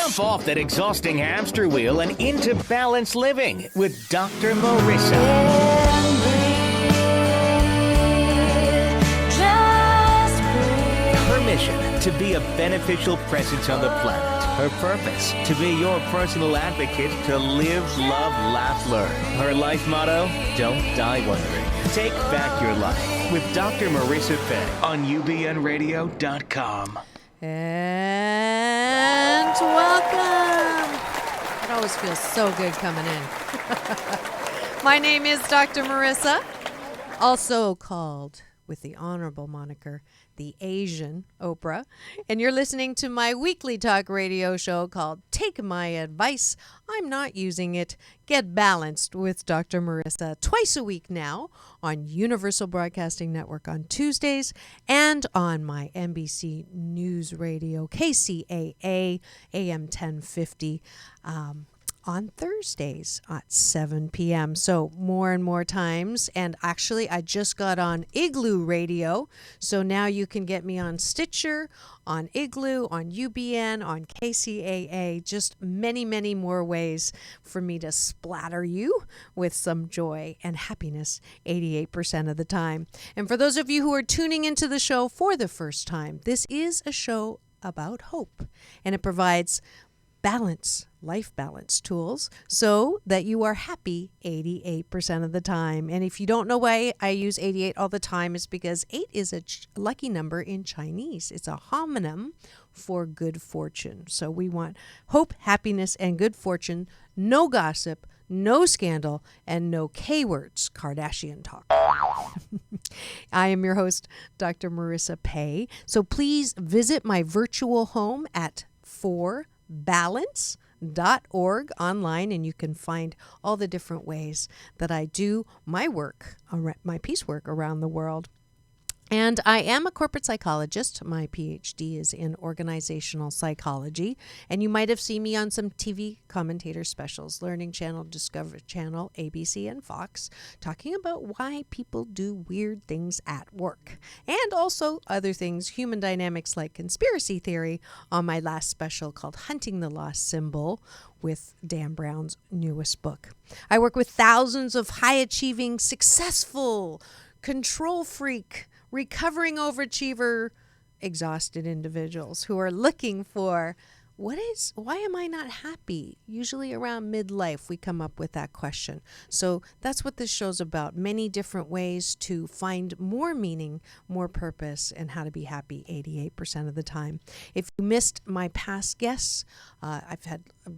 Jump off that exhausting hamster wheel and into balanced living with Dr. Marissa. Her mission, to be a beneficial presence on the planet. Her purpose, to be your personal advocate to live, love, laugh, learn. Her life motto, don't die wondering. Take back your life with Dr. Marissa Fay on ubnradio.com. And welcome. It always feels so good coming in. My name is Dr. Marissa, also called with the honorable moniker, the Asian Oprah, and you're listening to my weekly talk radio show called Take My Advice. I'm Not Using It. Get Balanced with Dr. Marissa twice a week now on Universal Broadcasting Network on Tuesdays and on my NBC News Radio, KCAA, AM 1050, on Thursdays at 7 p.m. So more and more times. And actually, I just got on Igloo Radio. So now you can get me on Stitcher, on Igloo, on UBN, on KCAA. Just many, many more ways for me to splatter you with some joy and happiness 88% of the time. And for those of you who are tuning into the show for the first time, this is a show about hope. And it provides life balance tools so that you are happy 88% of the time. And if you don't know why I use 88 all the time, it's because 8 is a lucky number in Chinese. It's a homonym for good fortune. So we want hope, happiness, and good fortune. No gossip, no scandal, and no K-words, Kardashian talk. I am your host, Dr. Marissa Pay. So please visit my virtual home at 4balance.org online, and you can find all the different ways that I do my work, my peace work around the world. And I am a corporate psychologist. My PhD is in organizational psychology. And you might have seen me on some TV commentator specials, Learning Channel, Discovery Channel, ABC, and Fox, talking about why people do weird things at work. And also other things, human dynamics like conspiracy theory, on my last special called Hunting the Lost Symbol, with Dan Brown's newest book. I work with thousands of high-achieving, successful, control freak, recovering overachiever, exhausted individuals who are looking for why am I not happy? Usually around midlife, we come up with that question. So that's what this show's about. Many different ways to find more meaning, more purpose, and how to be happy 88% of the time. If you missed my past guests, I've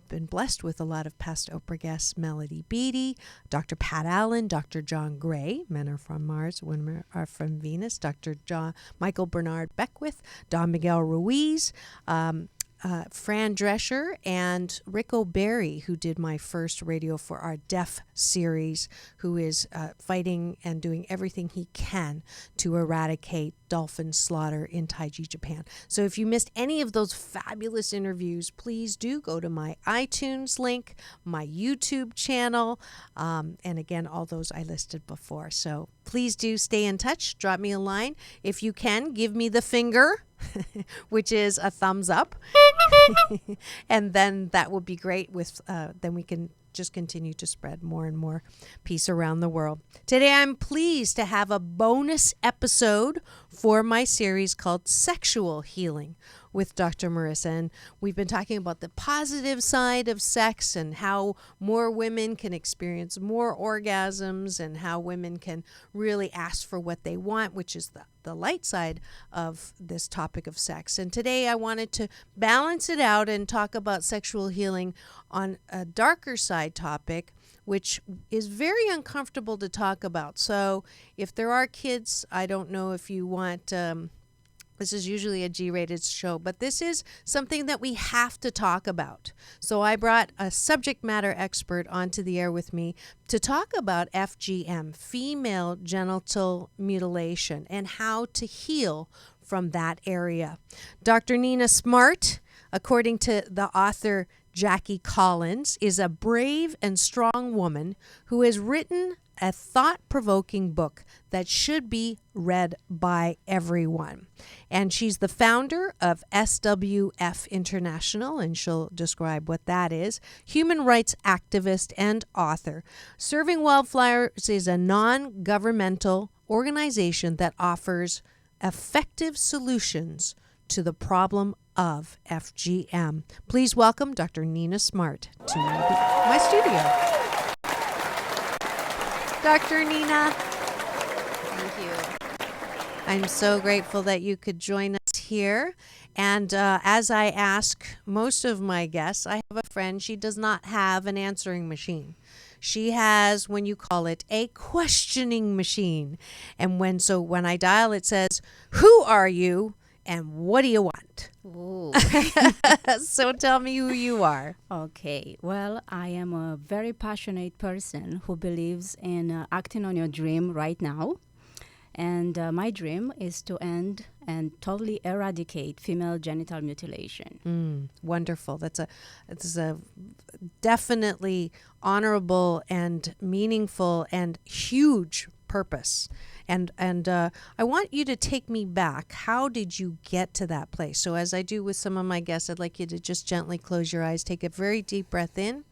been blessed with a lot of past Oprah guests: Melody Beattie, Dr. Pat Allen, Dr. John Gray, Men Are From Mars, Women Are From Venus, Dr. Michael Bernard Beckwith, Don Miguel Ruiz, Fran Drescher, and Rick O'Berry, who did my first Radio for Our Deaf series, who is fighting and doing everything he can to eradicate dolphin slaughter in Taiji, Japan. So if you missed any of those fabulous interviews, please do go to my iTunes link, my YouTube channel, and again, all those I listed before. So please do stay in touch. Drop me a line. If you can, give me the finger, which is a thumbs up. And then that would be great. Then we can just continue to spread more and more peace around the world. Today, I'm pleased to have a bonus episode for my series called Sexual Healing with Dr. Marissa. And we've been talking about the positive side of sex and how more women can experience more orgasms and how women can really ask for what they want, which is the light side of this topic of sex. And today I wanted to balance it out and talk about sexual healing on a darker side topic, which is very uncomfortable to talk about. So if there are kids, I don't know if you want... This is usually a G-rated show, but this is something that we have to talk about. So I brought a subject matter expert onto the air with me to talk about FGM, female genital mutilation, and how to heal from that area. Dr. Nina Smart, according to the author Jackie Collins, is a brave and strong woman who has written a thought-provoking book that should be read by everyone. And she's the founder of SWF International, and she'll describe what that is. Human rights activist and author. Serving Wildflowers is a non-governmental organization that offers effective solutions to the problem of FGM. Please welcome Dr. Nina Smart to my studio. Dr. Nina. Thank you. I'm so grateful that you could join us here. And as I ask most of my guests, I have a friend, she does not have an answering machine. She has, when you call it, a questioning machine. And when I dial, it says, "Who are you and what do you want?" Ooh. So tell me who you are. Okay. Well, I am a very passionate person who believes in acting on your dream right now. And my dream is to end and totally eradicate female genital mutilation. Wonderful. That's a definitely honorable and meaningful and huge purpose. And I want you to take me back. How did you get to that place? So as I do with some of my guests, I'd like you to just gently close your eyes, take a very deep breath in.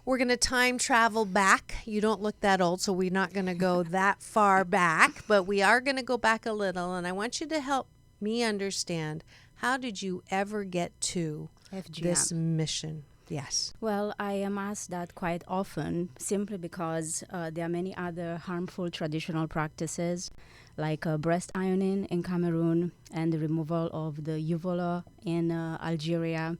We're going to time travel back. You don't look that old, so we're not going to go that far back, but we are going to go back a little. And I want you to help me understand, how did you ever get to FGM. this mission? Yes. Well, I am asked that quite often simply because there are many other harmful traditional practices like breast ironing in Cameroon and the removal of the uvula in Algeria.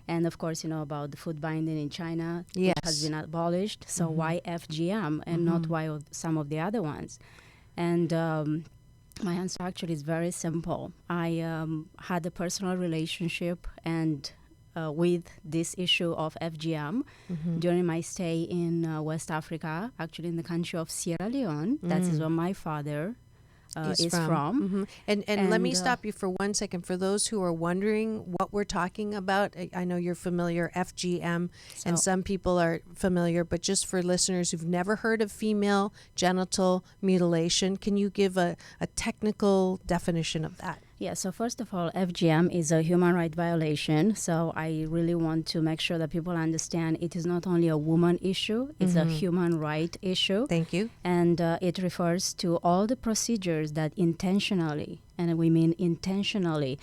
And of course, you know about the foot binding in China, Yes. which has been abolished. So why FGM and not why some of the other ones? And my answer actually is very simple. I had a personal relationship and with this issue of FGM during my stay in West Africa, actually in the country of Sierra Leone. That is where my father is from. And let me stop you for 1 second. For those who are wondering what we're talking about, I know you're familiar, FGM, and some people are familiar, but just for listeners who've never heard of female genital mutilation, can you give a technical definition of that? Yeah, so first of all, FGM is a human right violation. So I really want to make sure that people understand it is not only a woman issue, it's a human right issue. Thank you. And it refers to all the procedures that intentionally, and we mean intentionally,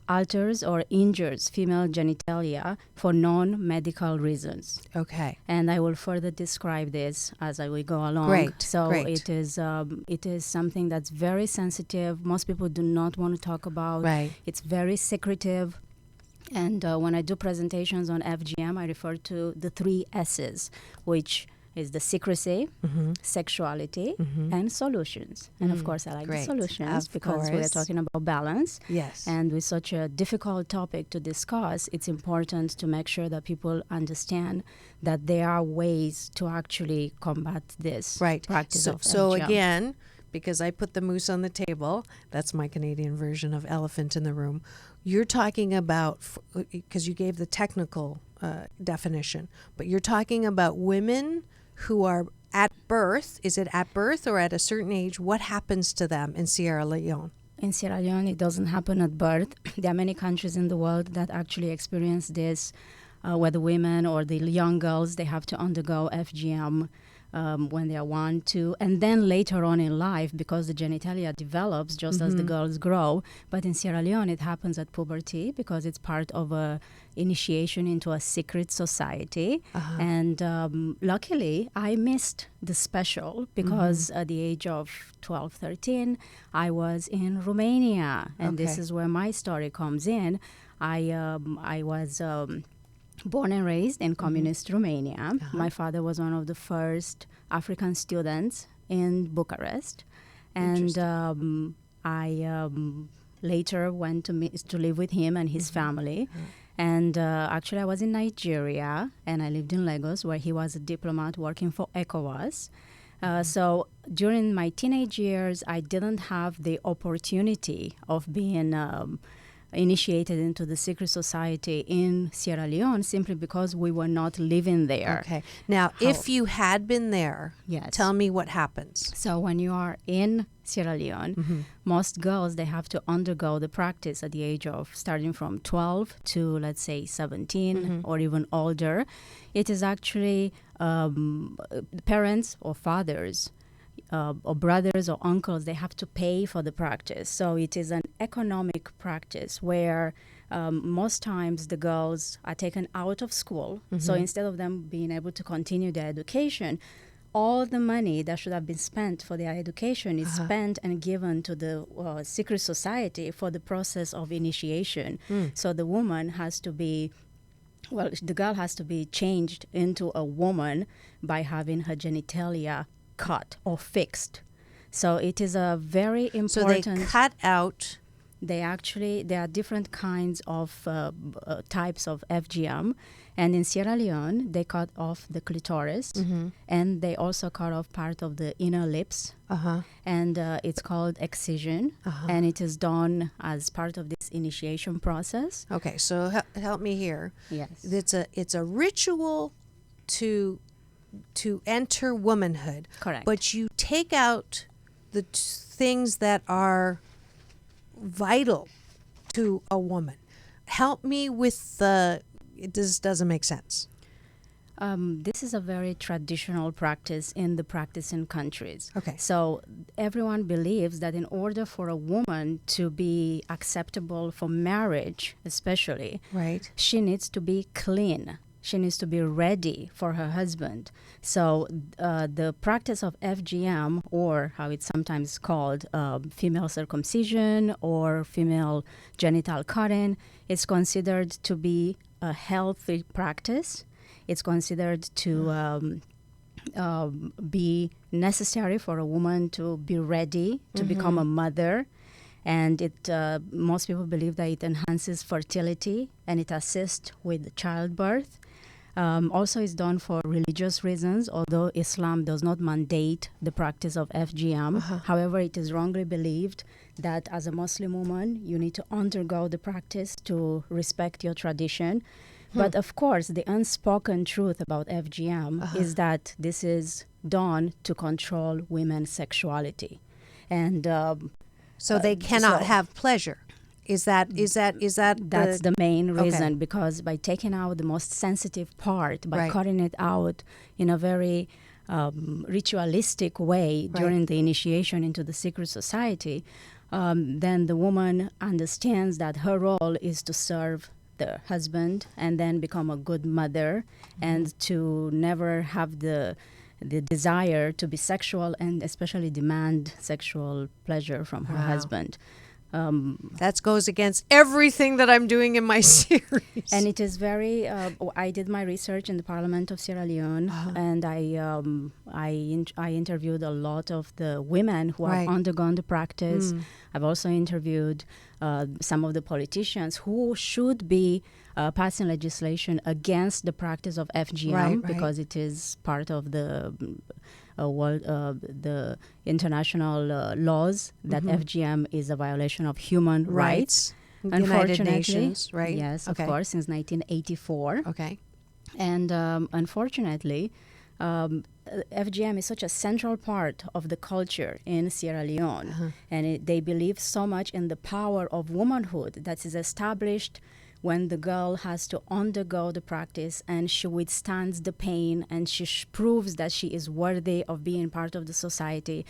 alters or injures female genitalia for non-medical reasons. Okay. And I will further describe this as we go along. Great. So Great. it is something that's very sensitive. Most people do not want to talk about. Right. It's very secretive. And when I do presentations on FGM, I refer to the 3 S's, which is the secrecy, sexuality, and solutions. And of course, I like Great. the solutions Of because we are course. talking about balance. Yes. And with such a difficult topic to discuss, it's important to make sure that people understand that there are ways to actually combat this practice of So FGM. again, because I put the moose on the table, that's my Canadian version of elephant in the room. You're talking about, because you gave the technical definition, but you're talking about women who are at birth. Is it at birth or at a certain age? What happens to them in Sierra Leone? In Sierra Leone, it doesn't happen at birth. There are many countries in the world that actually experience this, where the women or the young girls, they have to undergo FGM when they are 1, 2, and then later on in life, because the genitalia develops just as the girls grow. But in Sierra Leone, it happens at puberty because it's part of a initiation into a secret society. And luckily, I missed the special because at the age of 12, 13, I was in Romania. And this is where my story comes in. I was born and raised in communist Romania. My father was one of the first African students in Bucharest. And I later went to live with him and his family. And actually, I was in Nigeria, and I lived in Lagos, where he was a diplomat working for ECOWAS. So during my teenage years, I didn't have the opportunity of being initiated into the secret society in Sierra Leone simply because we were not living there. Okay. Now, if you had been there, Yes. tell me what happens. So when you are in Sierra Leone, most girls, they have to undergo the practice at the age of starting from 12 to, let's say, 17 or even older. It is actually parents or fathers or brothers or uncles, they have to pay for the practice. So it is an economic practice where most times the girls are taken out of school. So instead of them being able to continue their education, all the money that should have been spent for their education is spent and given to the secret society for the process of initiation. So the woman has to be, well, the girl has to be changed into a woman by having her genitalia cut or fixed. So it is a very important... So they cut out... There are different kinds of types of FGM. And in Sierra Leone, they cut off the clitoris. And they also cut off part of the inner lips. And it's called excision. And it is done as part of this initiation process. Okay, so help me here. Yes. It's a ritual to enter womanhood. Correct. But you take out the things that are vital to a woman. Help me with this doesn't make sense. This is a very traditional practice in the practicing countries. Okay. So everyone believes that in order for a woman to be acceptable for marriage, especially, Right. she needs to be clean. She needs to be ready for her husband. So the practice of FGM, or how it's sometimes called female circumcision or female genital cutting, is considered to be a healthy practice. It's considered to be necessary for a woman to be ready to become a mother. And most people believe that it enhances fertility and it assists with childbirth. Also, it's done for religious reasons, although Islam does not mandate the practice of FGM. However, it is wrongly believed that as a Muslim woman, you need to undergo the practice to respect your tradition. But of course, the unspoken truth about FGM is that this is done to control women's sexuality. And so they cannot have pleasure. Is that that's the main reason, because by taking out the most sensitive part, by cutting it out in a very ritualistic way during the initiation into the secret society, then the woman understands that her role is to serve the husband and then become a good mother and to never have the desire to be sexual and especially demand sexual pleasure from her husband. That goes against everything that I'm doing in my series. And it is very. I did my research in the Parliament of Sierra Leone, and I interviewed a lot of the women who have undergone the practice. I've also interviewed some of the politicians who should be passing legislation against the practice of FGM because it is part of the the international laws that FGM is a violation of human rights. United Nations, right? Yes, of course, since 1984. Okay. And unfortunately, FGM is such a central part of the culture in Sierra Leone. And they believe so much in the power of womanhood that is established when the girl has to undergo the practice and she withstands the pain and she proves that she is worthy of being part of the society.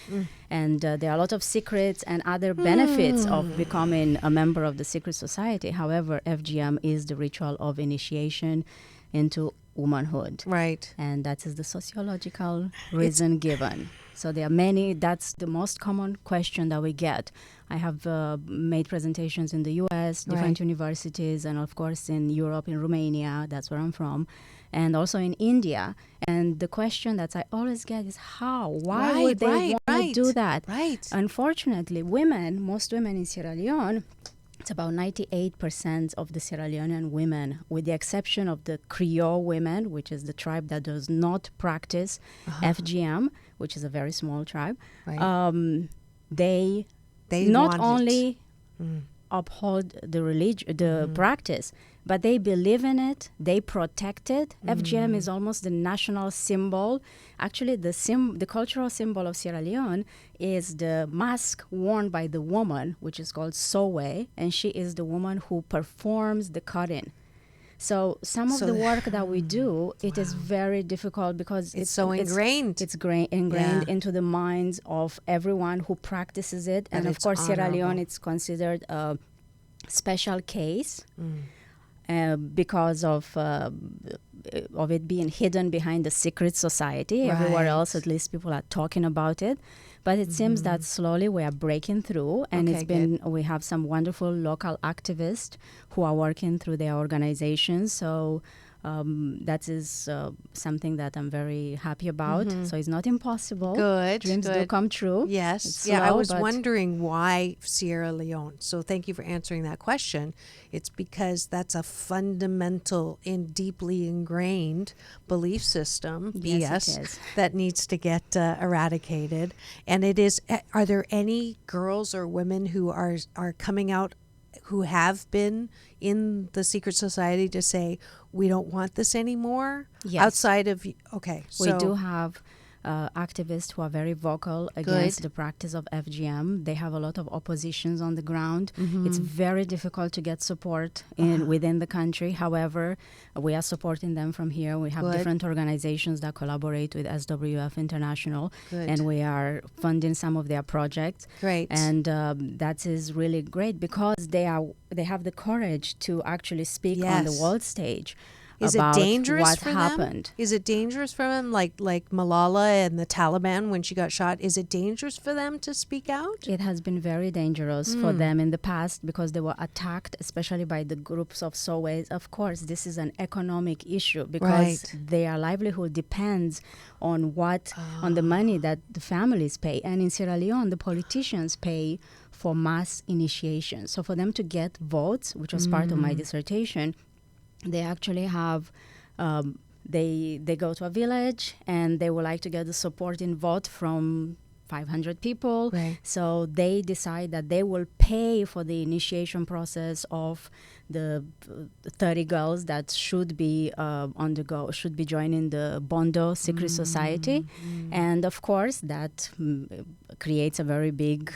And there are a lot of secrets and other benefits of becoming a member of the secret society. However, FGM is the ritual of initiation into womanhood. Right. And that is the sociological reason given. So there are many. That's the most common question that we get. I have made presentations in the U.S., different universities, and of course in Europe, in Romania, that's where I'm from, and also in India. And the question that I always get is how? Why would they want to do that? Right. Unfortunately, most women in Sierra Leone, it's about 98% of the Sierra Leonean women, with the exception of the Creole women, which is the tribe that does not practice FGM, which is a very small tribe. Right. They not only uphold the religion, the practice, but they believe in it. They protect it. FGM is almost the national symbol. Actually, the cultural symbol of Sierra Leone is the mask worn by the woman, which is called sowe, and she is the woman who performs the cutting. So some of the work that we do, it is very difficult because it's so ingrained. It's ingrained into the minds of everyone who practices it. And of course, Sierra Leone, it's considered a special case because of it being hidden behind the secret society. Everywhere else, at least people are talking about it. But it seems that slowly we are breaking through, and we have some wonderful local activists who are working through their organizations. So that is something that I'm very happy about. So it's not impossible. Dreams do come true. Yes. It's I slow, was but wondering why Sierra Leone. So thank you for answering that question. It's because that's a fundamental and deeply ingrained belief system, Yes, it BS, is. that needs to get eradicated. And it is. Are there any girls or women who are coming out who have been in the secret society to say we don't want this anymore? Yes. Outside of we do have activists who are very vocal against the practice of FGM. They have a lot of oppositions on the ground. It's very difficult to get support within the country. However, we are supporting them from here. We have different organizations that collaborate with SWF International, and we are funding some of their projects. Great. And that is really great because they have the courage to actually speak on the world stage. Is it about dangerous what for happened. them? Is it dangerous for them, like Malala and the Taliban when she got shot? Is it dangerous for them to speak out? It has been very dangerous for them in the past because they were attacked, especially by the groups of Sowes. Of course, this is an economic issue because their livelihood depends on on the money that the families pay. And in Sierra Leone, the politicians pay for mass initiation. So for them to get votes, which was part of my dissertation, they actually have, they go to a village and they would like to get the supporting vote from 500 people. So they decide that they will pay for the initiation process of the 30 girls that should be joining the Bondo secret society. And of course, that creates a very big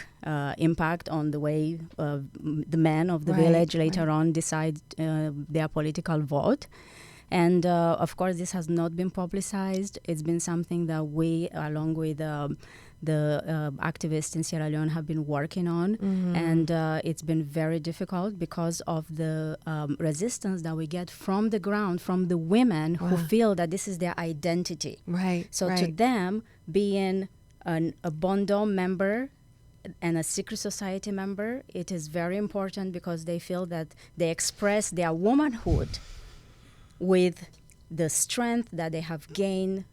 impact on the way the men of the village later on decide their political vote. And of course, this has not been publicized. It's been something that we, along with the activists in Sierra Leone, have been working on. And it's been very difficult because of the resistance that we get from the ground, from the women who feel that this is their identity. So to them, being a Bondo member and a secret society member, it is very important because they feel that they express their womanhood with the strength that they have gained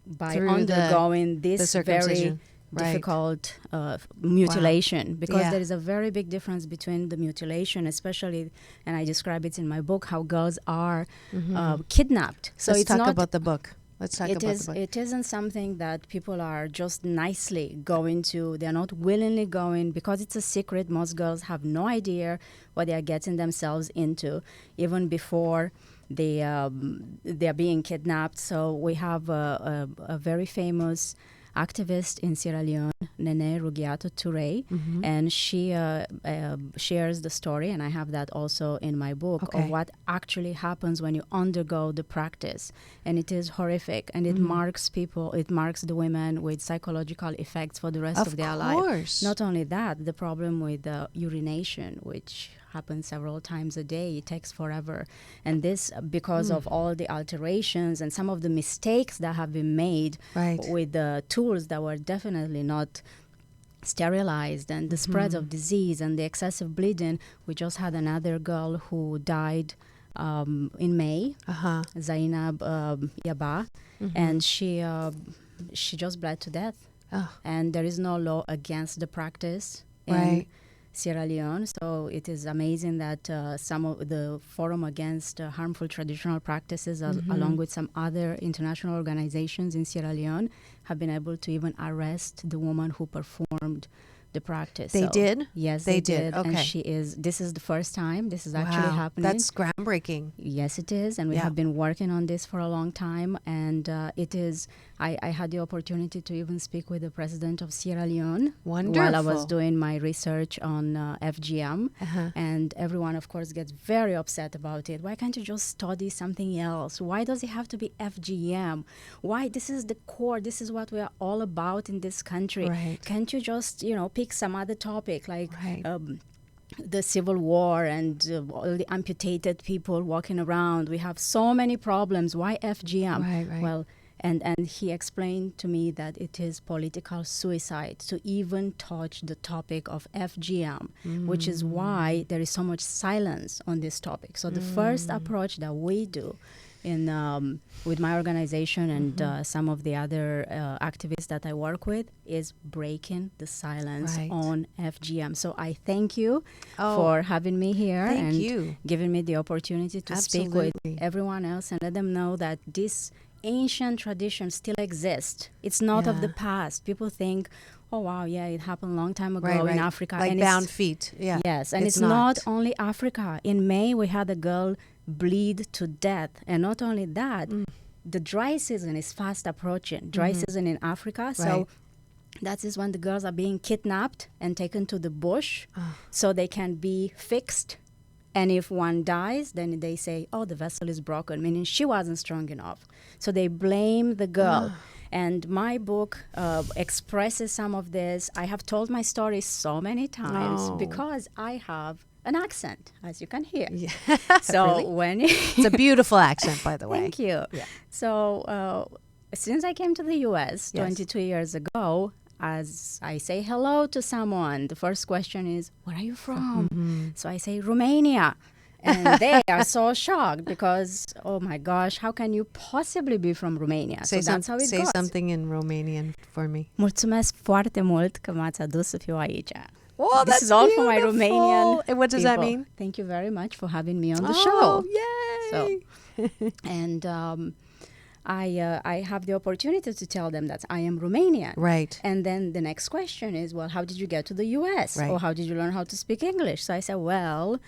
by undergoing this very difficult mutilation. Because there is a very big difference between the mutilation, especially, and I describe it in my book, how girls are kidnapped. So Let's it's talk not about the book. Let's talk about the book. It isn't something that people are just nicely going to. They're not willingly going because it's a secret. Most girls have no idea what they are getting themselves into, even before they're being kidnapped. So we have a very famous activist in Sierra Leone, Nene Rugiato Touré, and she shares the story, and I have that also in my book, of what actually happens when you undergo the practice. And it is horrific, and it marks the women with psychological effects for the rest of their life. Not only that, the problem with urination, which happens several times a day, it takes forever. And this because of all the alterations and some of the mistakes that have been made with the tools that were definitely not sterilized, and the spread of disease and the excessive bleeding. We just had another girl who died in May, Zainab Yaba, and she just bled to death. And there is no law against the practice in Sierra Leone. So it is amazing that some of the Forum Against Harmful Traditional Practices, along with some other international organizations in Sierra Leone, have been able to even arrest the woman who performed the practice. They did? Yes, They they did. did. Okay. And this is the first time this is actually Wow, happening. that's groundbreaking. Yes, it is. And we Yeah. have been working on this for a long time. And it is, I had the opportunity to even speak with the president of Sierra Leone while I was Wonderful. doing my research on FGM. Uh-huh. And everyone, of course, gets very upset about it. Why can't you just study something else? Why does it have to be FGM? Why? This is the core. This is what we are all about in this country. Right. Can't you just, pick some other topic like Right. the Civil War and all the amputated people walking around? We have so many problems. Why FGM? Right. Well, and he explained to me that it is political suicide to even touch the topic of FGM, which is why there is so much silence on this topic. So the first approach that we do in with my organization and some of the other activists that I work with is breaking the silence Right. on FGM. So I thank you Oh, for having me here thank and you. giving me the opportunity to speak with Absolutely. everyone else and let them know that this ancient tradition still exists. It's not of the Yeah. past. People think, oh wow, yeah, it happened a long time ago Right. in Africa. Like and bound it's, feet. Yeah. Yes, and it's not only Africa. In May, we had a girl bleed to death. And not only that, the dry season is fast approaching. Dry season in Africa. So Right. that is when the girls are being kidnapped and taken to the bush so they can be fixed. And if one dies, then they say, oh, the vessel is broken, meaning she wasn't strong enough. So they blame the girl. And my book expresses some of this. I have told my story so many times Oh. because I have an accent, as you can hear. Yeah. So Really? when It's a beautiful accent, by the way. Thank you. Yeah. So since I came to the U.S. Yes. 22 years ago, as I say hello to someone, the first question is, where are you from? So I say, Romania. And they are so shocked because, oh my gosh, how can you possibly be from Romania? Say, So that's how it say goes. something in Romanian for me. Mulțumesc foarte mult că m-ați adus să fiu aici. Oh, This is all for my Romanian And what does that people. mean? Thank you very much for having me on the Oh, show. yay! And I have the opportunity to tell them that I am Romanian. Right. And then the next question is, well, how did you get to the U.S.? Right. Or how did you learn how to speak English? So I said, well,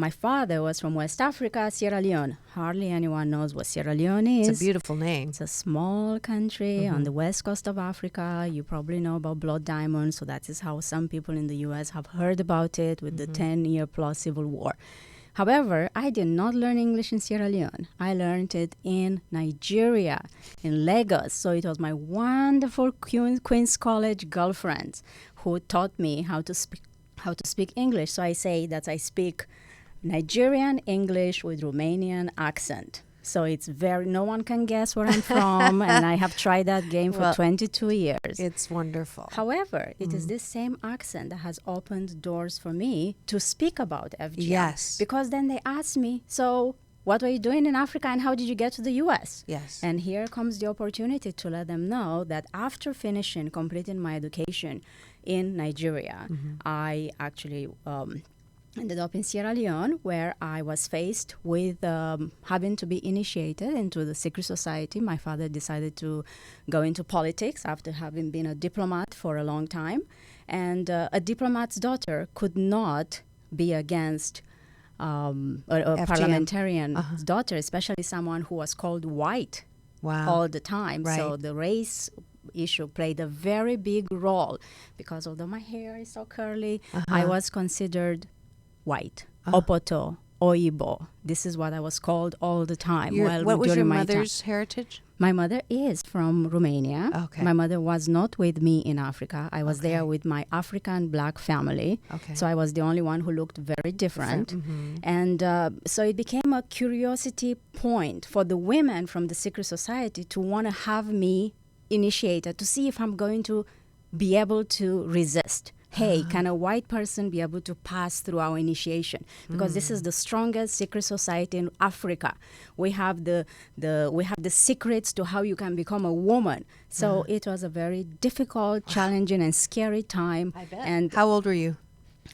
my father was from West Africa, Sierra Leone. Hardly anyone knows what Sierra Leone is. It's a beautiful name. It's a small country on the west coast of Africa. You probably know about blood diamonds. So that is how some people in the U.S. have heard about it with the 10-year plus civil war. However, I did not learn English in Sierra Leone. I learned it in Nigeria, in Lagos. So it was my wonderful Queen's College girlfriends who taught me how to speak English. So I say that I speak Nigerian English with Romanian accent. So it's no one can guess where I'm from, and I have tried that game for 22 years. It's wonderful. However, it is this same accent that has opened doors for me to speak about FGM. Yes. Because then they asked me, so what were you doing in Africa and how did you get to the U.S.? Yes. And here comes the opportunity to let them know that after completing my education in Nigeria, I actually ended up in Sierra Leone, where I was faced with having to be initiated into the secret society. My father decided to go into politics after having been a diplomat for a long time. And a diplomat's daughter could not be against a parliamentarian's daughter, especially someone who was called white all the time. Right. So the race issue played a very big role because although my hair is so curly, I was considered white, Opoto, Oibo. This is what I was called all the time. What was your mother's heritage? My mother is from Romania. Okay. My mother was not with me in Africa. I was there with my African black family. Okay. So I was the only one who looked very different. And so it became a curiosity point for the women from the secret society to want to have me initiated to see if I'm going to be able to resist. Hey, can a white person be able to pass through our initiation? Because this is the strongest secret society in Africa. We have the secrets to how you can become a woman. So it was a very difficult, challenging, and scary time. I bet. And How old were you?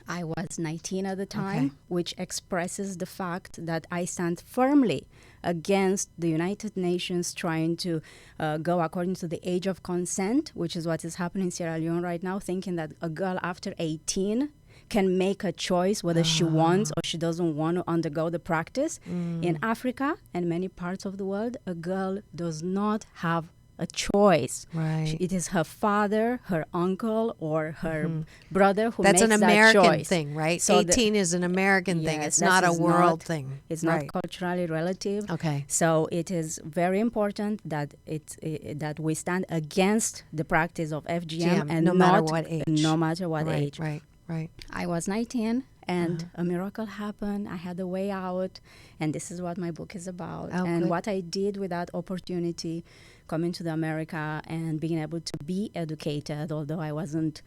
I was 19 at the time, Okay. which expresses the fact that I stand firmly against the United Nations trying to go according to the age of consent, which is what is happening in Sierra Leone right now, thinking that a girl after 18 can make a choice whether she wants or she doesn't want to undergo the practice. In Africa and many parts of the world, a girl does not have a choice. Right. It is her father, her uncle, or her brother who That's makes an that American choice. thing, right? So 18 is an American thing. Yes, It's that not a is world not- thing. It's Right. not culturally relative. Okay. So it is very important that that we stand against the practice of FGM GM, and no matter not- what age. No matter what Right, age. right. I was 19 and a miracle happened. I had a way out, and this is what my book is about. Oh, and good. what I did with that opportunity, coming to the America and being able to be educated, although I wasn't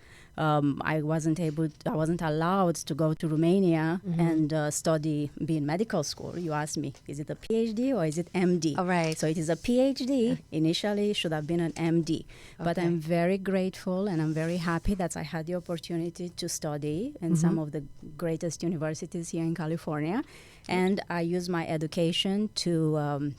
allowed to go to Romania and study, be in medical school. You asked me, is it a PhD or is it MD? All right. So it is a PhD. Initially, it should have been an MD. But Okay. I'm very grateful and I'm very happy that I had the opportunity to study in some of the greatest universities here in California. And I use my education to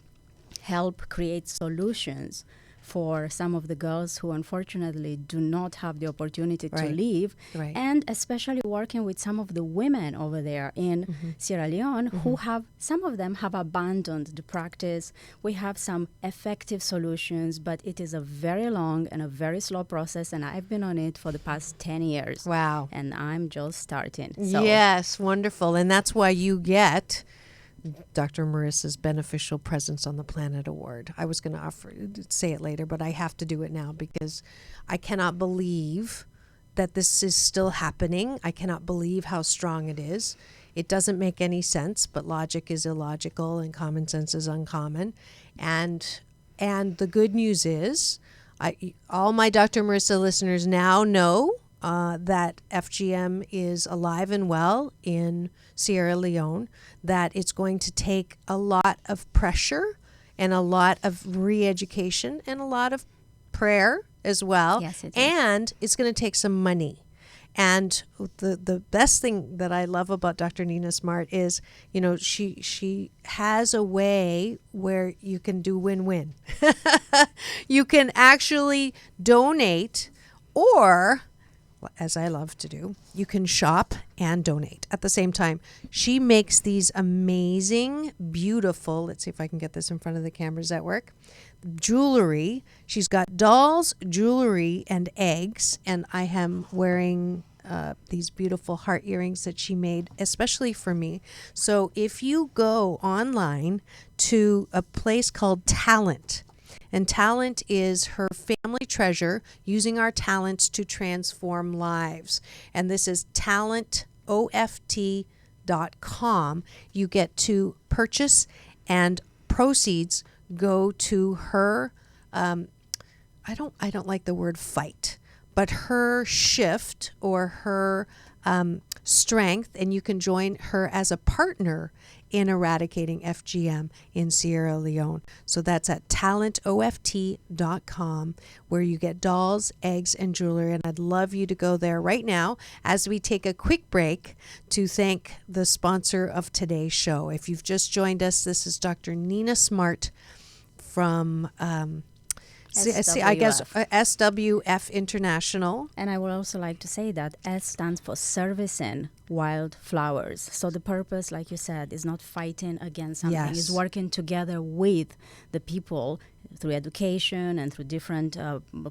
help create solutions for some of the girls who unfortunately do not have the opportunity to Right. leave, Right. and especially working with some of the women over there in Sierra Leone who have, some of them have abandoned the practice. We have some effective solutions, but it is a very long and a very slow process, and I've been on it for the past 10 years. Wow. And I'm just starting. So Yes, wonderful. And that's why you get Dr. Marissa's Beneficial Presence on the Planet Award. I was going to say it later, but I have to do it now because I cannot believe that this is still happening. I cannot believe how strong it is. It doesn't make any sense, but logic is illogical and common sense is uncommon. And the good news is, all my Dr. Marissa listeners now know that FGM is alive and well in Sierra Leone, that it's going to take a lot of pressure and a lot of re-education and a lot of prayer as well. Yes, it is. And it's going to take some money. And the best thing that I love about Dr. Nina Smart is, you know, she has a way where you can do win-win. You can actually donate, or, as I love to do, you can shop and donate at the same time. She makes these amazing, beautiful, let's see if I can get this in front of the camera. Does that work? Jewelry. She's got dolls, jewelry, and eggs. And I am wearing these beautiful heart earrings that she made especially for me. So if you go online to a place called Talent, and Talent is her family treasure, using our talents to transform lives. And this is talentoft.com. You get to purchase, and proceeds go to her, I don't like the word fight, but her shift or her strength, and you can join her as a partner in eradicating FGM in Sierra Leone. So that's at talentoft.com, where you get dolls, eggs, and jewelry. And I'd love you to go there right now as we take a quick break to thank the sponsor of today's show. If you've just joined us, this is Dr. Nina Smart from SWF International. And I would also like to say that S stands for Servicing Wildflowers. So the purpose, like you said, is not fighting against something. Yes. It's working together with the people through education and through different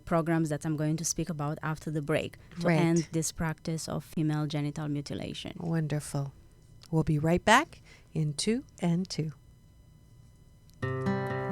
programs that I'm going to speak about after the break to Right. end this practice of female genital mutilation. Wonderful. We'll be right back in 2 and 2.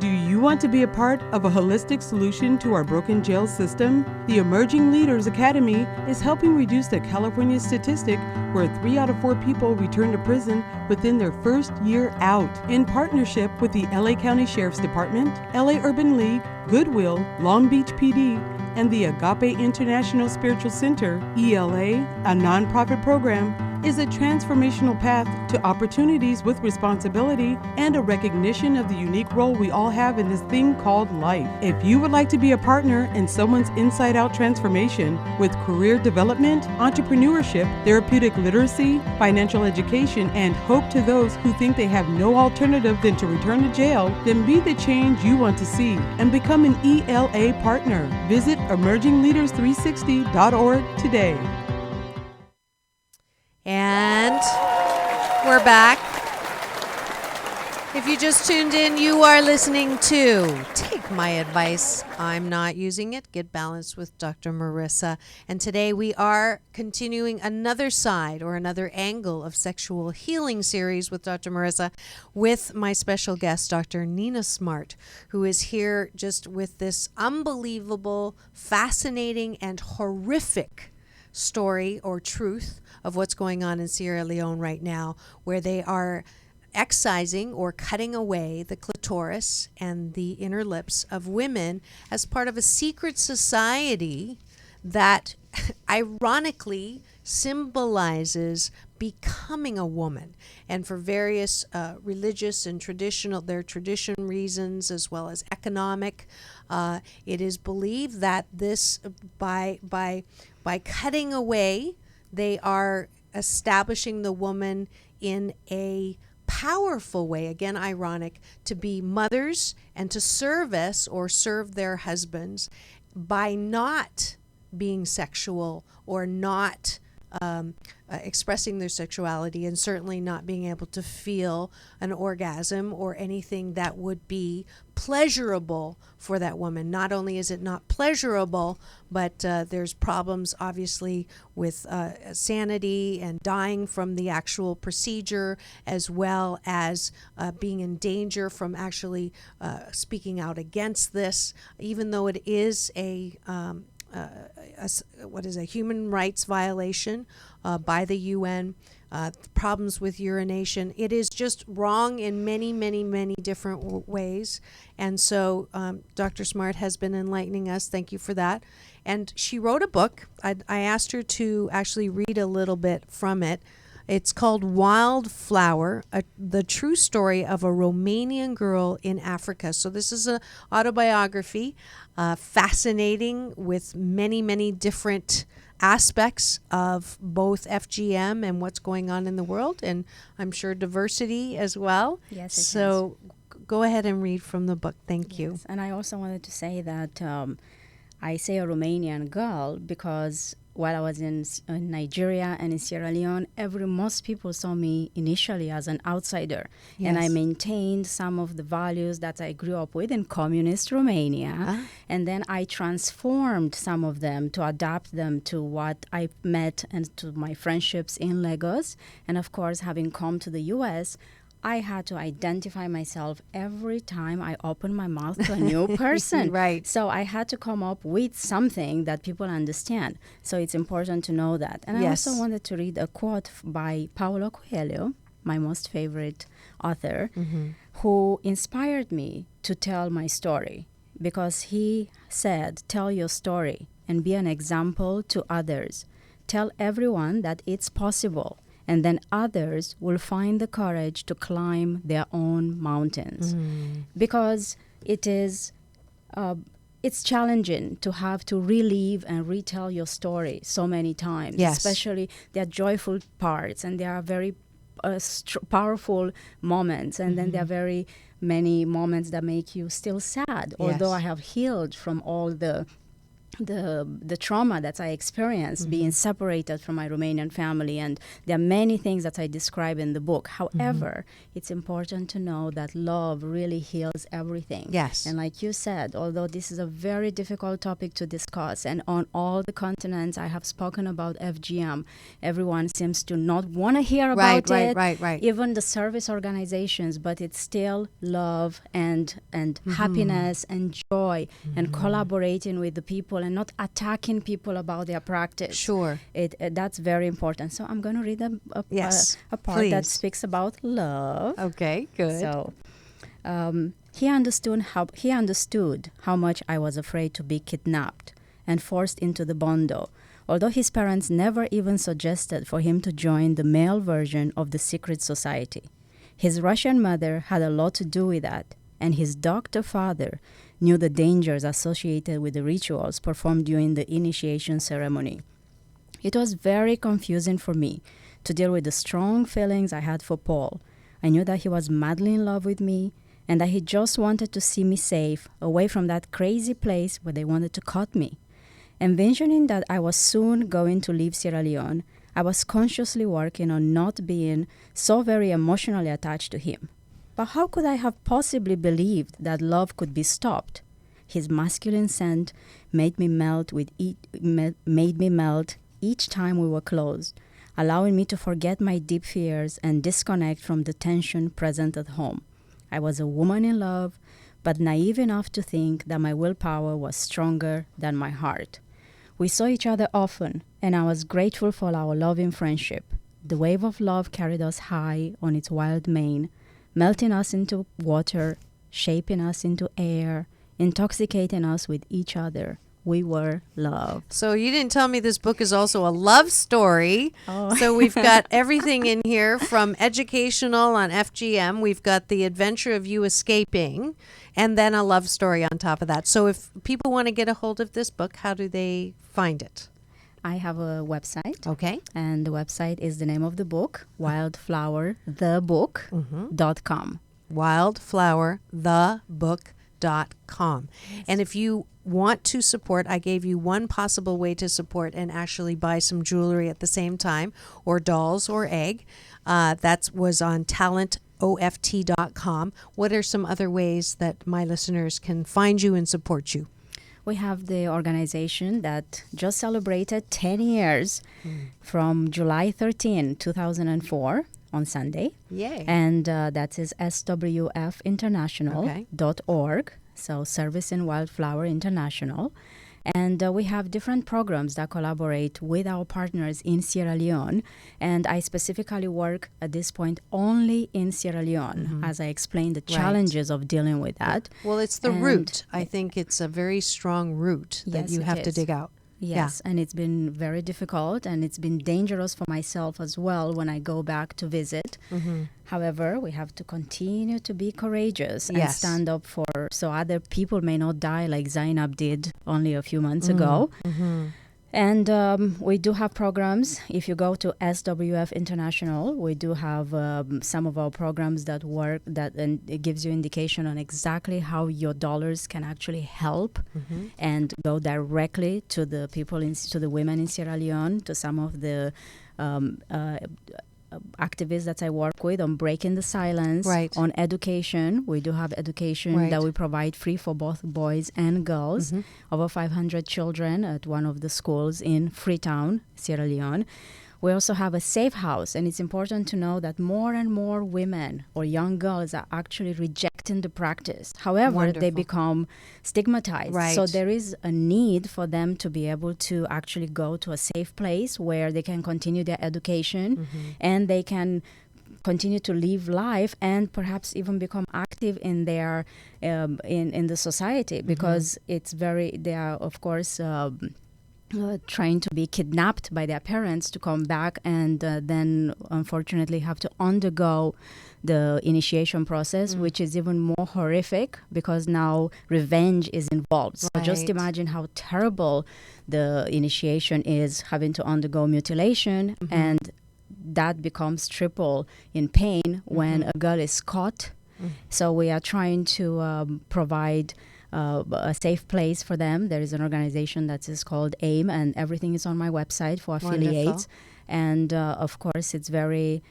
Do you want to be a part of a holistic solution to our broken jail system? The Emerging Leaders Academy is helping reduce the California statistic where 3 out of 4 people return to prison within their first year out. In partnership with the LA County Sheriff's Department, LA Urban League, Goodwill, Long Beach PD, and the Agape International Spiritual Center, ELA, a nonprofit program, is a transformational path to opportunities with responsibility and a recognition of the unique role we all have in this thing called life. If you would like to be a partner in someone's inside-out transformation with career development, entrepreneurship, therapeutic literacy, financial education, and hope to those who think they have no alternative than to return to jail, then be the change you want to see and become an ELA partner. Visit emergingleaders360.org today. And we're back. If you just tuned in, you are listening to Take My Advice. I'm not using it. Get Balanced with Dr. Marissa. And today we are continuing another side or another angle of sexual healing series with Dr. Marissa with my special guest, Dr. Nina Smart, who is here just with this unbelievable, fascinating, and horrific story or truth of what's going on in Sierra Leone right now, where they are excising or cutting away the clitoris and the inner lips of women as part of a secret society that ironically symbolizes becoming a woman. And for various religious and tradition reasons, as well as economic, it is believed that this by cutting away, they are establishing the woman in a powerful way, again ironic, to be mothers and to service or serve their husbands by not being sexual or not expressing their sexuality, and certainly not being able to feel an orgasm or anything that would be pleasurable for that woman. Not only is it not pleasurable, but there's problems obviously with sanity and dying from the actual procedure, as well as being in danger from actually speaking out against this, even though it is a human rights violation by the UN. Problems with urination. It is just wrong in many, many, many different ways. And so Dr. Smart has been enlightening us. Thank you for that. And she wrote a book. I asked her to actually read a little bit from it. It's called Wildflower, the true story of a Romanian girl in Africa. So this is an autobiography, fascinating, with many, many different aspects of both FGM and what's going on in the world, and I'm sure diversity as well. Yes, so go ahead and read from the book. Thank you. And I also wanted to say that I say a Romanian girl because while I was in Nigeria and in Sierra Leone, most people saw me initially as an outsider. Yes. And I maintained some of the values that I grew up with in communist Romania. And then I transformed some of them to adapt them to what I met and to my friendships in Lagos. And of course, having come to the U.S., I had to identify myself every time I opened my mouth to a new person. Right. So I had to come up with something that people understand. So it's important to know that. And Yes. I also wanted to read a quote by Paulo Coelho, my most favorite author, who inspired me to tell my story. Because he said, tell your story and be an example to others. Tell everyone that it's possible. And then others will find the courage to climb their own mountains. Because it is, it's challenging to have to relive and retell your story so many times. Yes. Especially there are joyful parts and there are very powerful moments. And then there are very many moments that make you still sad. Although I have healed from all the trauma that I experienced being separated from my Romanian family, and there are many things that I describe in the book. However, it's important to know that love really heals everything. Yes. And like you said, although this is a very difficult topic to discuss, and on all the continents I have spoken about FGM, everyone seems to not want to hear about it. Right. Even the service organizations, but it's still love and happiness and joy and collaborating with the people and not attacking people about their practice. Sure. That's very important. So I'm going to read a part please. that speaks about love. Okay, good. So he understood how much I was afraid to be kidnapped and forced into the bondo, although his parents never even suggested for him to join the male version of the secret society. His Russian mother had a lot to do with that, and his doctor father knew the dangers associated with the rituals performed during the initiation ceremony. It was very confusing for me to deal with the strong feelings I had for Paul. I knew that he was madly in love with me and that he just wanted to see me safe, away from that crazy place where they wanted to cut me. Envisioning that I was soon going to leave Sierra Leone, I was consciously working on not being so very emotionally attached to him. But how could I have possibly believed that love could be stopped? His masculine scent made me melt each time we were close, allowing me to forget my deep fears and disconnect from the tension present at home. I was a woman in love, but naive enough to think that my willpower was stronger than my heart. We saw each other often, and I was grateful for our loving friendship. The wave of love carried us high on its wild mane, melting us into water, shaping us into air, intoxicating us with each other. We were love. So you didn't tell me this book is also a love story. Oh. So we've got everything in here from educational on FGM. We've got the adventure of you escaping and then a love story on top of that. So if people want to get a hold of this book, how do they find it? I have a website. Okay. And the website is the name of the book, wildflowerthebook.com. Wildflowerthebook.com. And if you want to support, I gave you one possible way to support and actually buy some jewelry at the same time, or dolls or egg. That was on talentoft.com. What are some other ways that my listeners can find you and support you? We have the organization that just celebrated 10 years from July 13, 2004 on Sunday. Yay. And that is swfinternational.org. So Service in Wildflower International. And we have different programs that collaborate with our partners in Sierra Leone. And I specifically work at this point only in Sierra Leone, as I explained the challenges of dealing with that. Well, it's the root. I think it's a very strong root that you have to dig out. Yes, and it's been very difficult, and it's been dangerous for myself as well when I go back to visit. However, we have to continue to be courageous and stand up so other people may not die like Zainab did only a few months ago. And we do have programs. If you go to SWF International, we do have some of our programs that work, and it gives you indication on exactly how your dollars can actually help and go directly to the people, to the women in Sierra Leone, to some of the activists that I work with on breaking the silence, on education. We do have education that we provide free for both boys and girls, over 500 children at one of the schools in Freetown, Sierra Leone. We also have a safe house, and it's important to know that more and more women or young girls are actually rejecting the practice. However, they become stigmatized. So there is a need for them to be able to actually go to a safe place where they can continue their education and they can continue to live life and perhaps even become active in their in the society, because they are, of course, trying to be kidnapped by their parents to come back and then unfortunately have to undergo the initiation process, which is even more horrific because now revenge is involved. So just imagine how terrible the initiation is, having to undergo mutilation, and that becomes triple in pain when a girl is caught. So we are trying to provide a safe place for them. There is an organization that is called AIM, and everything is on my website for affiliates. And of course, it's very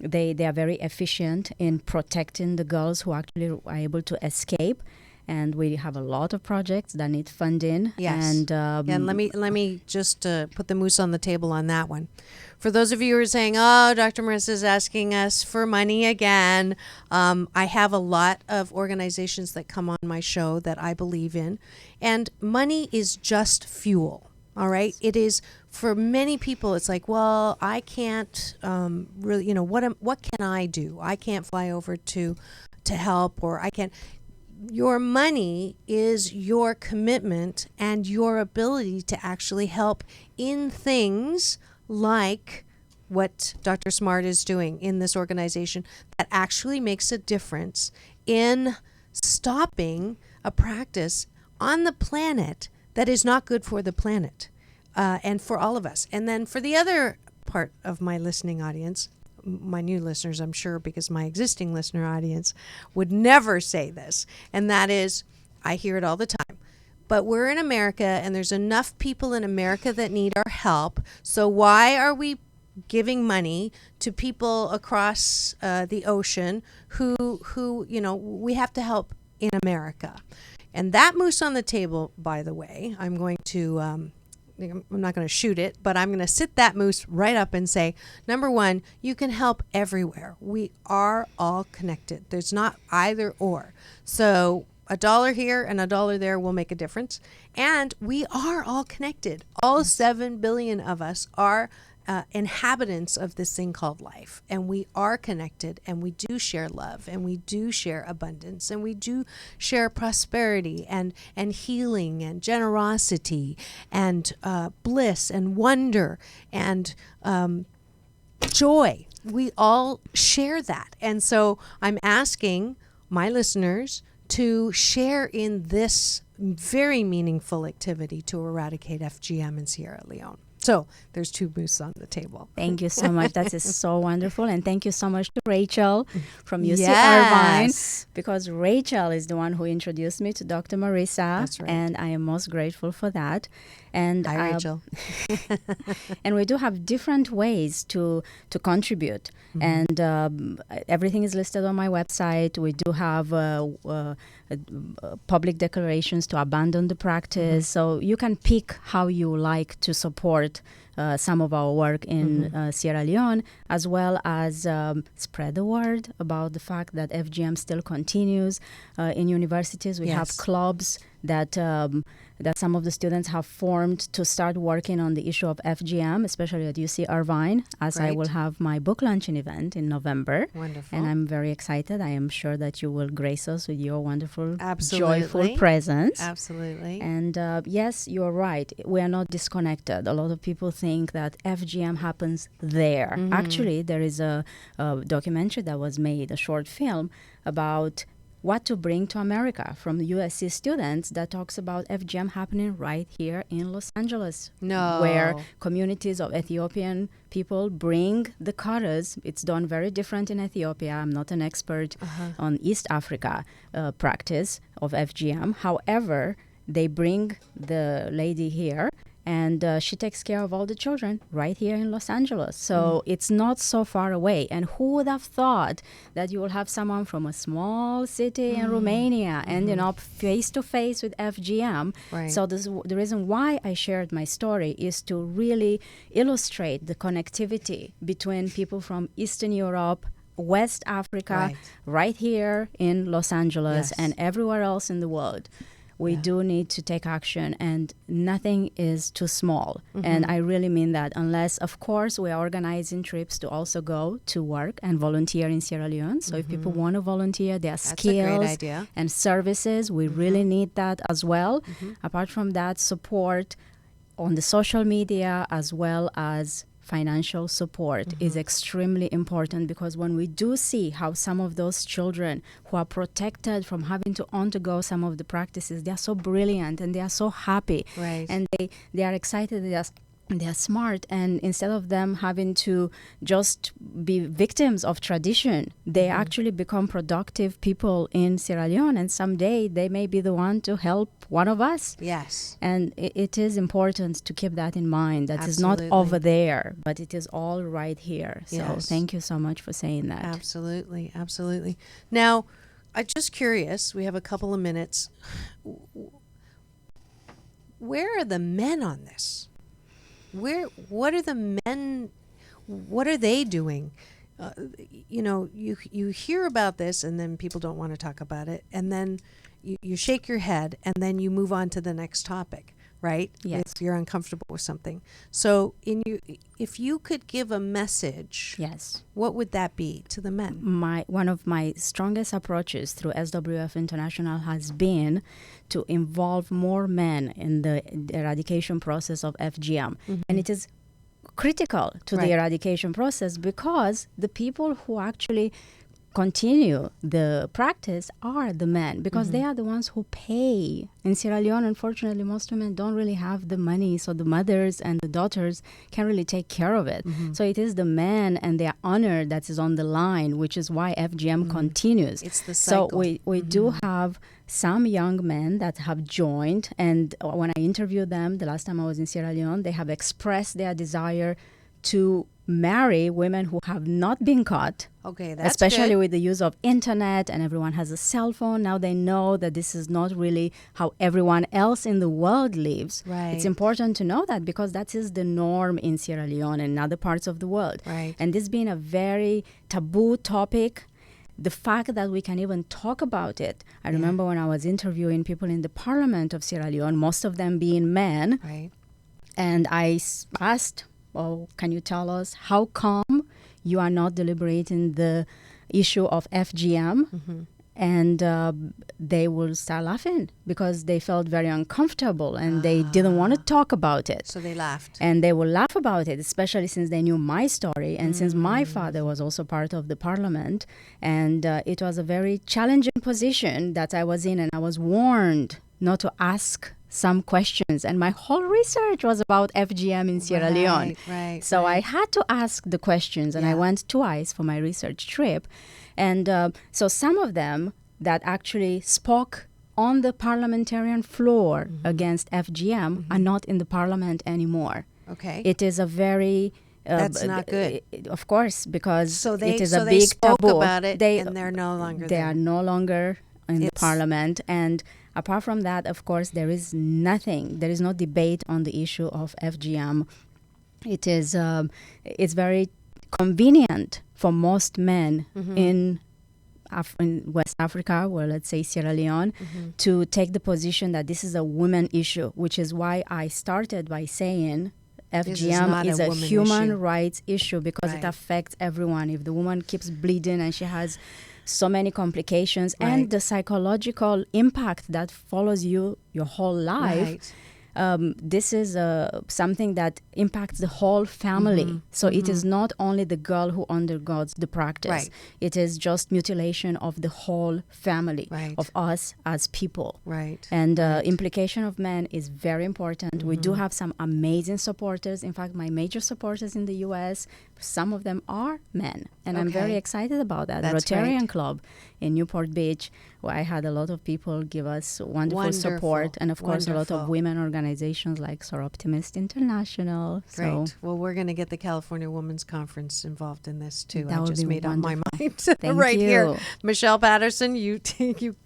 they are very efficient in protecting the girls who actually are able to escape. And we have a lot of projects that need funding. And let me just put the moose on the table on that one. For those of you who are saying, "Oh, Dr. Marissa is asking us for money again," I have a lot of organizations that come on my show that I believe in, and money is just fuel. All right, it is for many people. It's like, well, I can't really, what can I do? I can't fly over to help, or I can't. your money is your commitment and your ability to actually help in things like what Dr. Smart is doing in this organization that actually makes a difference in stopping a practice on the planet that is not good for the planet and for all of us. And then for the other part of my listening audience, my new listeners, I'm sure, because my existing listener audience would never say this, and that is, I hear it all the time, but we're in America and there's enough people in America that need our help, so why are we giving money to people across the ocean who we have to help in America? And that moose on the table, by the way, I'm not going to shoot it, but I'm going to sit that moose right up and say, number one, you can help everywhere. We are all connected. There's not either or. So $1 here and $1 there will make a difference. And we are all connected. All 7 billion of us are inhabitants of this thing called life, and we are connected, and we do share love, and we do share abundance, and we do share prosperity and healing and generosity and bliss and wonder and joy. We all share that. And so I'm asking my listeners to share in this very meaningful activity to eradicate FGM in Sierra Leone. So there's 2 moose on the table. Thank you so much. That is so wonderful. And thank you so much to Rachel from UC Yes. Irvine, because Rachel is the one who introduced me to Dr. Marissa. That's right. And I am most grateful for that. And Hi, Rachel. and we do have different ways to contribute. And everything is listed on my website. We do have public declarations to abandon the practice. So you can pick how you like to support some of our work in Sierra Leone, as well as spread the word about the fact that FGM still continues in universities. We have clubs that some of the students have formed to start working on the issue of FGM, especially at UC Irvine, as I will have my book launching event in November. Wonderful. And I'm very excited. I am sure that you will grace us with your wonderful, Absolutely. joyful presence. Absolutely. And yes, you're right. We are not disconnected. A lot of people think that FGM happens there. Actually, there is a documentary that was made, a short film, about what to bring to America from USC students that talks about FGM happening right here in Los Angeles. No. Where communities of Ethiopian people bring the cutters. It's done very different in Ethiopia. I'm not an expert on East Africa practice of FGM. However, they bring the lady here, and she takes care of all the children right here in Los Angeles. So it's not so far away. And who would have thought that you will have someone from a small city in Romania ending up face to face with FGM? Right. So the reason why I shared my story is to really illustrate the connectivity between people from Eastern Europe, West Africa, right here in Los Angeles, and everywhere else in the world. We do need to take action, and nothing is too small. And I really mean that, unless, of course, we are organizing trips to also go to work and volunteer in Sierra Leone. So if people want to volunteer, their skills and services, we really need that as well. Apart from that, support on the social media as well as financial support is extremely important, because when we do see how some of those children who are protected from having to undergo some of the practices, they are so brilliant and they are so happy, and they are excited, they are smart, and instead of them having to just be victims of tradition, they actually become productive people in Sierra Leone, and someday they may be the one to help one of us. Yes. And it is important to keep that in mind, that it's not over there, but it is all right here. So thank you so much for saying that. Absolutely. Absolutely. Now, I'm just curious, we have a couple of minutes. Where are the men on this? What are the men, what are they doing? You hear about this, and then people don't want to talk about it, and then you shake your head, and then you move on to the next topic. right? Yes. If you're uncomfortable with something. So if you could give a message, Yes. what would that be to the men? One of my strongest approaches through SWF International has been to involve more men in the eradication process of FGM. And it is critical to the eradication process because the people who actually continue the practice are the men, because they are the ones who pay. In Sierra Leone, unfortunately, most women don't really have the money, so the mothers and the daughters can really take care of it. So it is the men and their honor that is on the line, which is why FGM continues. It's the cycle. So we do have some young men that have joined, and when I interviewed them the last time I was in Sierra Leone, they have expressed their desire to marry women who have not been caught. Okay, that's especially good. with the use of internet, and everyone has a cell phone. Now they know that this is not really how everyone else in the world lives. Right. It's important to know that, because that is the norm in Sierra Leone and other parts of the world. Right. And this being a very taboo topic, the fact that we can even talk about it. I remember when I was interviewing people in the parliament of Sierra Leone, most of them being men, Right. and I asked, well, can you tell us how come you are not deliberating the issue of FGM? And they will start laughing because they felt very uncomfortable and they didn't want to talk about it. So they laughed. And they will laugh about it, especially since they knew my story and since my father was also part of the parliament. And it was a very challenging position that I was in, and I was warned not to ask some questions. And my whole research was about FGM in Sierra Leone. Right. So I had to ask the questions, and I went twice for my research trip. And so some of them that actually spoke on the parliamentarian floor against FGM are not in the parliament anymore. Okay. It is a very... That's not good. Of course, because So they it is so a they big spoke taboo. about it, They, and they're no longer they there. are no longer in the It's- parliament. And apart from that, of course, there is nothing. There is no debate on the issue of FGM. It is it's very convenient for most men in West Africa, or let's say Sierra Leone, to take the position that this is a women issue, which is why I started by saying This is FGM not is a a woman human issue. rights issue, because Right. it affects everyone. If the woman keeps bleeding and she has so many complications, Right. and the psychological impact that follows you your whole life, Right. this is something that impacts the whole family. So it is not only the girl who undergoes the practice. Right. It is just mutilation of the whole family, Right. of us as people. Right. And implication of men is very important. We do have some amazing supporters. In fact, my major supporters in the U.S., some of them are men. And I'm very Okay. excited about that. The That's Rotarian great. Club in Newport Beach, where I had a lot of people give us wonderful support. And of course, a lot of Wonderful. women organizations like Sor Optimist International. Great. So Well, we're going to get the California Women's Conference involved in this too. That I would just be made up my mind Thank right here. you. Michelle Patterson, you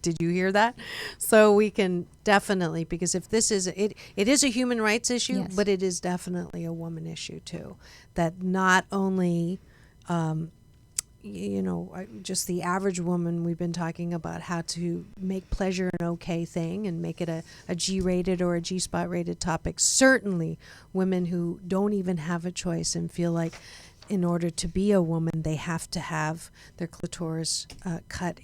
did you hear that? So we can definitely, because if this is it is a human rights issue, Yes. but it is definitely a woman issue too. That not only just the average woman, we've been talking about how to make pleasure an okay thing and make it a G-rated or a G-spot rated topic. Certainly women who don't even have a choice and feel like in order to be a woman, they have to have their clitoris cut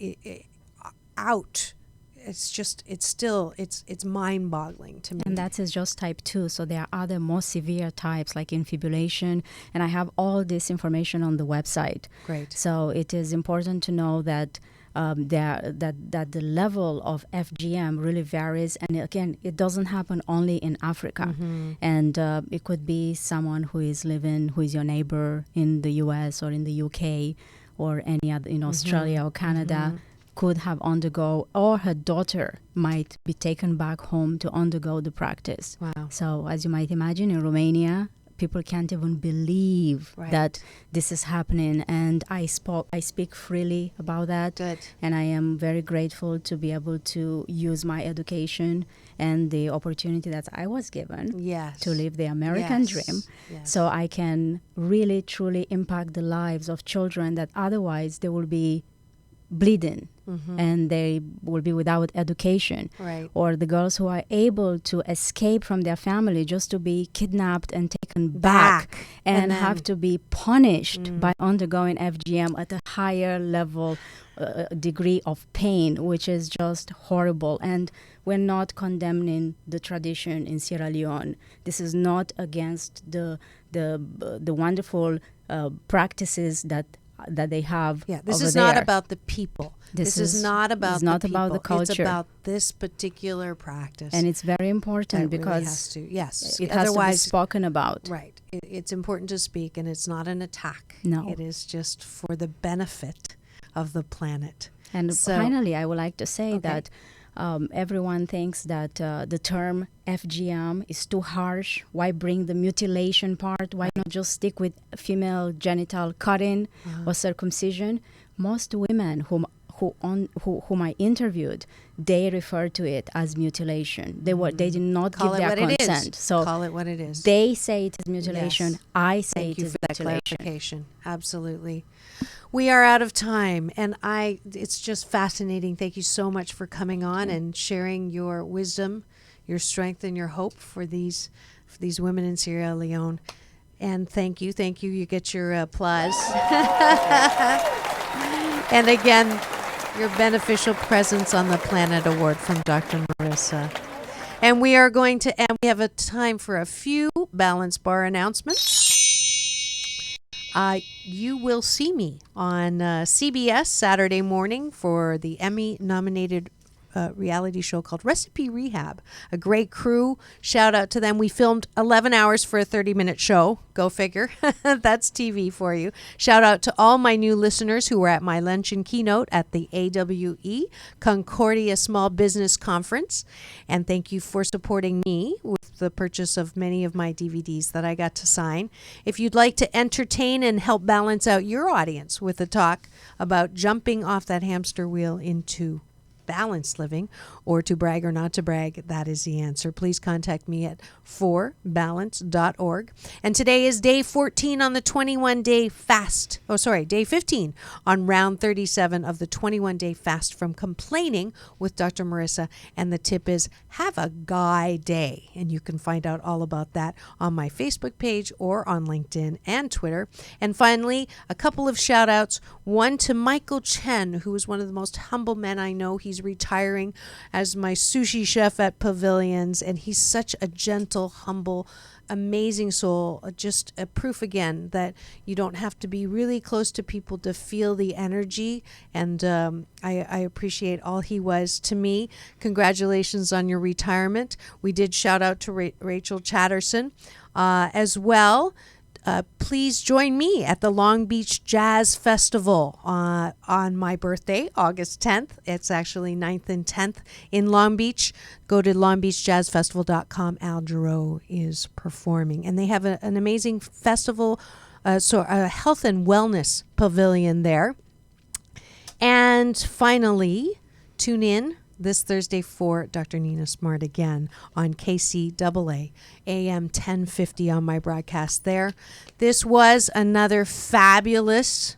out. It's mind-boggling to me. And that is just type 2. So there are other more severe types like infibulation. And I have all this information on the website. Great. So it is important to know that that the level of FGM really varies. And again, it doesn't happen only in Africa. And it could be someone who is your neighbor in the US or in the UK or any other, in Australia or Canada. Could have undergo, or her daughter might be taken back home to undergo the practice. Wow. So as you might imagine, in Romania, people can't even believe Right. that this is happening. And I speak freely about that. Good. And I am very grateful to be able to use my education and the opportunity that I was given Yes. to live the American Yes. dream. Yes. So I can really, truly impact the lives of children that otherwise they will be bleeding, and they will be without education. Right. Or the girls who are able to escape from their family just to be kidnapped and taken back and then- have to be punished by undergoing FGM at a higher level degree of pain, which is just horrible. And we're not condemning the tradition in Sierra Leone. This is not against the wonderful practices that they have. Yeah, this over is not there. about the people. This is is- not about it's not the about the people. It's culture. about this particular practice. And it's very that important really because has to, yes, it has to be otherwise, spoken about. right. It's important to speak, and it's not an attack. No. It is just for the benefit of the planet. And So- finally, I would like to say Okay. that everyone thinks that the term FGM is too harsh. Why bring the mutilation part? Why not just stick with female genital cutting or circumcision? Most women whom I interviewed, they refer to it as mutilation. They did not Call give it their what it consent. is. So Call it what it is. they say it is mutilation. Yes. I say Thank it you is for that mutilation. clarification. Absolutely. We are out of time, and it's just fascinating. Thank you so much for coming on and sharing your wisdom, your strength, and your hope for these women in Sierra Leone. And thank you. You get your applause. And again, your beneficial presence on the Planet Award from Dr. Marissa. And we are going to end. We have a time for a few Balance Bar announcements. You will see me on CBS Saturday morning for the Emmy-nominated reality show called Recipe Rehab. A great crew. Shout out to them. We filmed 11 hours for a 30-minute show. Go figure. That's TV for you. Shout out to all my new listeners who were at my luncheon keynote at the AWE Concordia Small Business Conference. And thank you for supporting me with the purchase of many of my DVDs that I got to sign. If you'd like to entertain and help balance out your audience with a talk about jumping off that hamster wheel into balanced living, or to brag or not to brag, that is the answer. Please contact me at forbalance.org. And today is day 14 on the 21-day fast. Day 15 on round 37 of the 21-day fast from complaining with Dr. Marissa. And the tip is have a guy day. And you can find out all about that on my Facebook page or on LinkedIn and Twitter. And finally, a couple of shout outs. One to Michael Chen, who is one of the most humble men I know. He's retiring as my sushi chef at Pavilions, and he's such a gentle, humble, amazing soul. Just a proof again that you don't have to be really close to people to feel the energy, and I appreciate all he was to me. Congratulations on your retirement. We did shout out to Rachel Chatterson as well. Please join me at the Long Beach Jazz Festival on my birthday, August 10th. It's actually 9th and 10th in Long Beach. Go to longbeachjazzfestival.com. Al Jarreau is performing. And they have an amazing festival, a health and wellness pavilion there. And finally, tune in this Thursday for Dr. Nina Smart again on KCAA AM 1050 on my broadcast there. This was another fabulous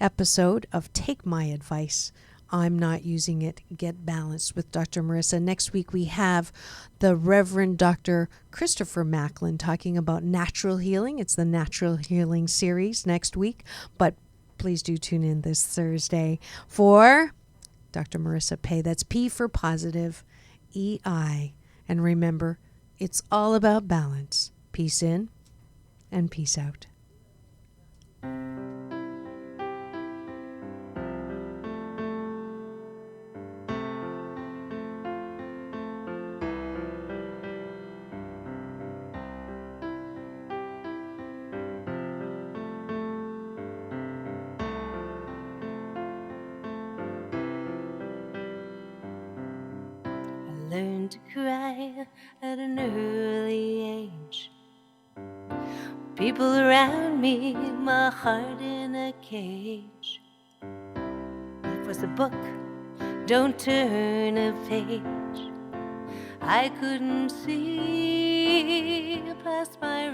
episode of Take My Advice. I'm Not Using It. Get Balanced with Dr. Marissa. Next week we have the Reverend Dr. Christopher Macklin talking about natural healing. It's the Natural Healing series next week, but please do tune in this Thursday for Dr. Marissa Pay. That's P for positive, EI. And remember, it's all about balance. Peace in and peace out. Learned to cry at an early age. People around me, my heart in a cage. Life was a book, don't turn a page. I couldn't see past my